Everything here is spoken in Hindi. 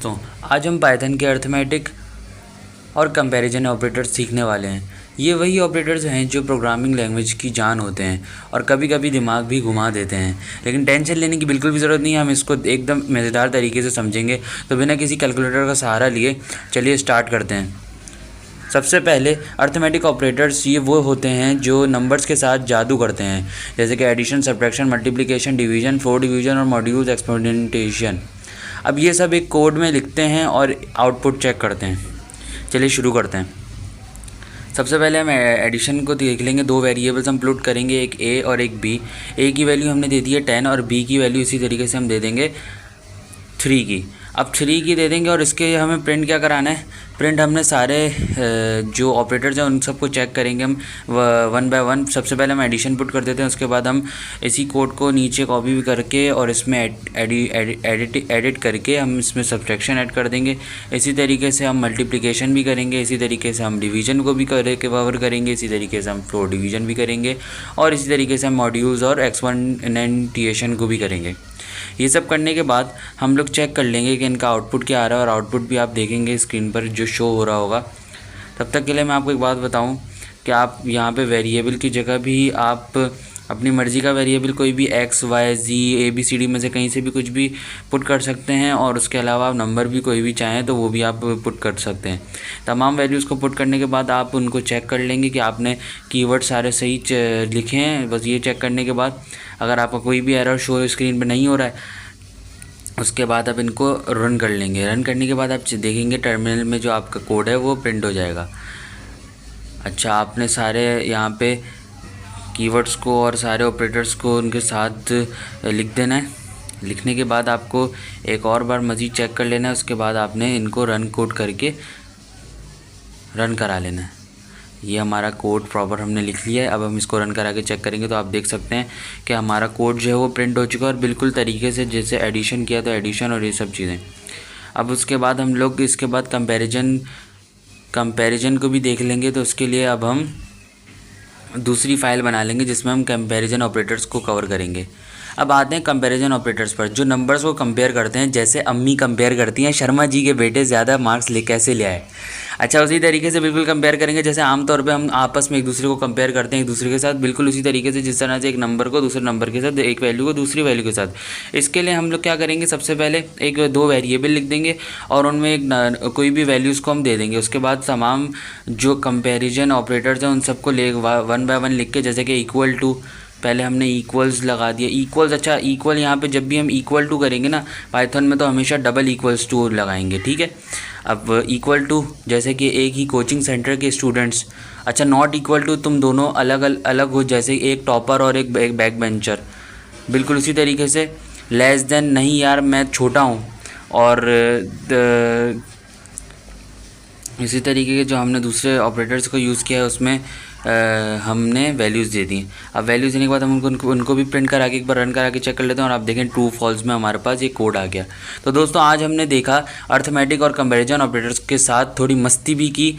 दोस्तों, आज हम पाइथन के अर्थमेटिक और कंपैरिजन ऑपरेटर्स सीखने वाले हैं। ये वही ऑपरेटर्स हैं जो प्रोग्रामिंग लैंग्वेज की जान होते हैं और कभी कभी दिमाग भी घुमा देते हैं, लेकिन टेंशन लेने की बिल्कुल भी ज़रूरत नहीं है। हम इसको एकदम मज़ेदार तरीके से समझेंगे। तो बिना किसी कैलकुलेटर का सहारा लिए चलिए स्टार्ट करते हैं। सबसे पहले अर्थमेटिक ऑपरेटर्स ये वो होते हैं जो नंबर्स के साथ जादू करते हैं, जैसे कि addition, subtraction, multiplication, division, floor division और मॉड्यूल्स एक्सपोनेंशिएशन। अब ये सब एक कोड में लिखते हैं और आउटपुट चेक करते हैं। चलिए शुरू करते हैं। सबसे पहले हम एडिशन को देख लेंगे। दो वेरिएबल्स हम प्लॉट करेंगे, एक ए और एक बी। ए की वैल्यू हमने दे दी है 10 और बी की वैल्यू इसी तरीके से हम दे देंगे 3 की। अब 3 की दे देंगे और इसके हमें प्रिंट क्या कराना है, प्रिंट हमने सारे जो ऑपरेटर्स हैं उन सबको चेक करेंगे हम वन बाय वन। सबसे पहले हम एडिशन पुट कर देते हैं, उसके बाद हम इसी कोड को नीचे कॉपी भी करके और इसमें एडिट करके हम इसमें सब्ट्रैक्शन ऐड कर देंगे। इसी तरीके से हम मल्टीप्लिकेशन भी करेंगे, इसी तरीके से हम डिवीजन को भी कवर करेंगे, इसी तरीके से हम फ्लोर डिवीजन भी करेंगे और इसी तरीके से हम मॉड्यूल्स और एक्सपोनेंशिएशन को भी करेंगे। ये सब करने के बाद हम लोग चेक कर लेंगे कि इनका आउटपुट क्या आ रहा है और आउटपुट भी आप देखेंगे स्क्रीन पर जो शो हो रहा होगा। तब तक के लिए मैं आपको एक बात बताऊं कि आप यहाँ पे वेरिएबल की जगह भी आप अपनी मर्ज़ी का वेरिएबल कोई भी x, y, z, ABCD में से कहीं से भी कुछ भी पुट कर सकते हैं और उसके अलावा आप नंबर भी कोई भी चाहें तो वो भी आप पुट कर सकते हैं। तमाम वैल्यूज़ को पुट करने के बाद आप उनको चेक कर लेंगे कि आपने कीवर्ड सारे सही लिखे हैं। बस ये चेक करने के बाद अगर आपका कोई भी एरर शो स्क्रीन पर नहीं हो रहा है, उसके बाद आप इनको रन कर लेंगे। रन करने के बाद आप देखेंगे टर्मिनल में जो आपका कोड है वो प्रिंट हो जाएगा। अच्छा, आपने सारे यहाँ पे कीवर्ड्स को और सारे ऑपरेटर्स को उनके साथ लिख देना है। लिखने के बाद आपको एक और बार मज़ीद चेक कर लेना है। उसके बाद आपने इनको रन कोड करके रन करा लेना है। ये हमारा कोड प्रॉपर हमने लिख लिया है। अब हम इसको रन करा के चेक करेंगे तो आप देख सकते हैं कि हमारा कोड जो है वो प्रिंट हो चुका है और बिल्कुल तरीके से जैसे एडिशन किया तो एडिशन और ये सब चीज़ें। अब उसके बाद हम लोग इसके बाद कंपैरिजन को भी देख लेंगे। तो उसके लिए अब हम दूसरी फाइल बना लेंगे जिसमें हम कंपैरिजन ऑपरेटर्स को कवर करेंगे। अब आते हैं कंपैरिजन ऑपरेटर्स पर, जो नंबर्स को कंपेयर करते हैं। जैसे अम्मी कंपेयर करती हैं शर्मा जी के बेटे ज़्यादा मार्क्स कैसे ले आए। अच्छा, उसी तरीके से बिल्कुल कंपेयर करेंगे जैसे आमतौर पे हम आपस में एक दूसरे को कंपेयर करते हैं एक दूसरे के साथ, बिल्कुल उसी तरीके से जिस तरह से एक नंबर को दूसरे नंबर के साथ, एक वैल्यू को दूसरी वैल्यू के साथ। इसके लिए हम लोग क्या करेंगे, सबसे पहले दो वेरिएबल लिख देंगे और उनमें एक कोई भी वैल्यूज़ को हम दे देंगे। उसके बाद तमाम जो कंपेरिजन ऑपरेटर्स हैं उन सबको वन बाय वन लिख के, जैसे कि इक्वल टू, पहले हमने इक्वल्स लगा दिया, इक्वल्स। अच्छा, इक्वल यहाँ पे जब भी हम इक्वल टू करेंगे ना पाइथन में तो हमेशा डबल इक्वल्स टू लगाएंगे, ठीक है। अब इक्वल टू जैसे कि एक ही कोचिंग सेंटर के स्टूडेंट्स। अच्छा, नॉट इक्वल टू तुम दोनों अलग अलग हो, जैसे एक टॉपर और एक बैक बेंचर। बिल्कुल उसी तरीके से लेस देन, नहीं यार मैं छोटा हूँ। और इसी तरीके के जो हमने दूसरे ऑपरेटर्स को यूज़ किया है उसमें हमने वैल्यूज़ दे दी। अब वैल्यूज़ देने के बाद हम उनको भी प्रिंट करा के एक बार रन करा के चेक कर लेते हैं और आप देखें ट्रू फॉल्स में हमारे पास ये कोड आ गया। तो दोस्तों, आज हमने देखा अर्थमेटिक और कंपैरिजन ऑपरेटर्स के साथ थोड़ी मस्ती भी की।